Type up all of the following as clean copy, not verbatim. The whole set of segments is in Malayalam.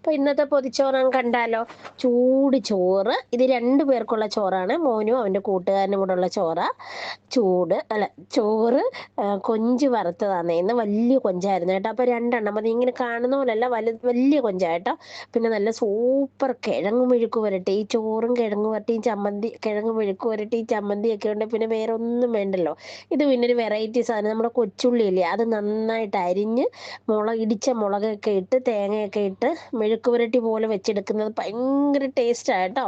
അപ്പൊ ഇന്നത്തെ പൊതിച്ചോറ് കണ്ടാലോ? ചൂട് ചോറ്. ഇത് 2 പേർക്കുള്ള ചോറാണ്. മോനും അവന്റെ കൂട്ടുകാരനും കൂടെ ഉള്ള ചോറാ. അല്ല ചോറ്, കൊഞ്ച് വറുത്തതാന്നേ. ഇന്ന് വലിയ കൊഞ്ചായിരുന്നു കേട്ടോ. അപ്പൊ 2 എണ്ണം മതി. ഇങ്ങനെ കാണുന്ന പോലെയല്ല, വലിയ കൊഞ്ചാ കേട്ടോ. പിന്നെ നല്ല സൂപ്പർ കിഴങ്ങ് മെഴുക്ക് പുരട്ടി. ഈ ചോറും കിഴങ്ങ് പുരട്ടിയും ചമ്മന്തി, കിഴങ്ങ് മെഴുക്ക് പുരട്ടിയും ചമ്മന്തിയൊക്കെ ഉണ്ട്. പിന്നെ വേറെ ഒന്നും വേണ്ടല്ലോ. ഇത് പിന്നെ ഒരു വെറൈറ്റി സാധനം. നമ്മുടെ കൊച്ചുള്ളിയില്ലേ, അത് നന്നായിട്ട് അരിഞ്ഞ് ഇടിച്ച മുളകൊക്കെ ഇട്ട് തേങ്ങയൊക്കെ ഇട്ട് മെഴുക്ക് പുരട്ടി പോലെ വെച്ചെടുക്കുന്നത് ഭയങ്കര ടേസ്റ്റാ കേട്ടോ.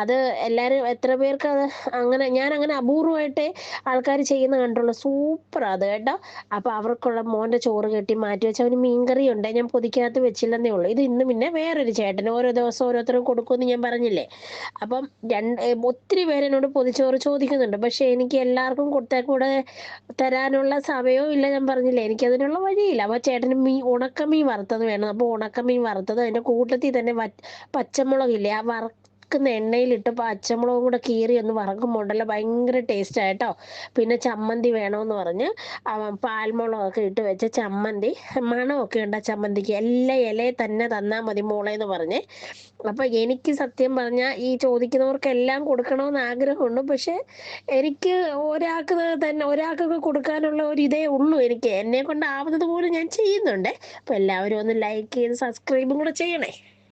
അത് എല്ലാവരും എത്ര പേർക്ക് അത് അങ്ങനെ, ഞാൻ അങ്ങനെ അപൂർവമായിട്ടേ ആൾക്കാർ ചെയ്യുന്ന കണ്ടുള്ളൂ. സൂപ്പറാ അത് കേട്ടോ. അപ്പൊ അവർക്കുള്ള മോന്റെ ചോറ് കെട്ടി മാറ്റി വെച്ച് അവന് മീൻകറി ഉണ്ട്. ഞാൻ പൊതിക്കകത്ത് വെച്ചില്ലെന്നേ ഉള്ളൂ. ഇത് ഇന്ന് പിന്നെ വേറൊരു ചേട്ടന് ഓരോ ദിവസം ഓരോരുത്തരും കൊടുക്കുമെന്ന് ഞാൻ പറഞ്ഞില്ലേ. അപ്പം ഒത്തിരി പേരെന്നോട് പൊതിച്ചോറ് ചോദിക്കുന്നുണ്ട്. പക്ഷെ എനിക്ക് എല്ലാവർക്കും കൊടുത്താൽ കൂടെ തരാനുള്ള സമയവും ഇല്ല. ഞാൻ പറഞ്ഞില്ലേ, എനിക്കതിനുള്ള വഴിയില്ല. അപ്പൊ ചേട്ടന് ഉണക്കമീൻ വറുത്തത് വേണം. അപ്പൊ ഉണക്കമീൻ വറുത്തത് അതിന്റെ കൂട്ടത്തിൽ തന്നെ പച്ചമുളകില്ലേ, ആ വറക്കുന്ന എണ്ണയിലിട്ട് പച്ചമുളകും കൂടെ കീറി ഒന്ന് വറക്കുമ്പോൾ ഉണ്ടല്ലോ ഭയങ്കര ടേസ്റ്റ് ആയിട്ടോ. പിന്നെ ചമ്മന്തി വേണമെന്ന് പറഞ്ഞ് പാൽമുളകൊക്കെ ഇട്ട് വെച്ച ചമ്മന്തി, മണമൊക്കെ ഉണ്ട് ആ ചമ്മന്തിക്ക്. എല്ലാ ഇലയെ തന്നെ തന്നാ മതി മോളെ എന്ന് പറഞ്ഞ്. അപ്പൊ എനിക്ക് സത്യം പറഞ്ഞാൽ ഈ ചോദിക്കുന്നവർക്കെല്ലാം കൊടുക്കണമെന്ന് ആഗ്രഹമുണ്ട്. പക്ഷെ എനിക്ക് ഒരാൾക്കൊക്കെ കൊടുക്കാനുള്ള ഒരു ഇതേ ഉള്ളൂ. എനിക്ക് എന്നെ കൊണ്ടാവുന്നത് പോലും ഞാൻ ചെയ്യുന്നുണ്ട്. അപ്പൊ എല്ലാവരും ഒന്ന് ലൈക്ക് ചെയ്ത് സബ്സ്ക്രൈബും കൂടെ ചെയ്യണേ.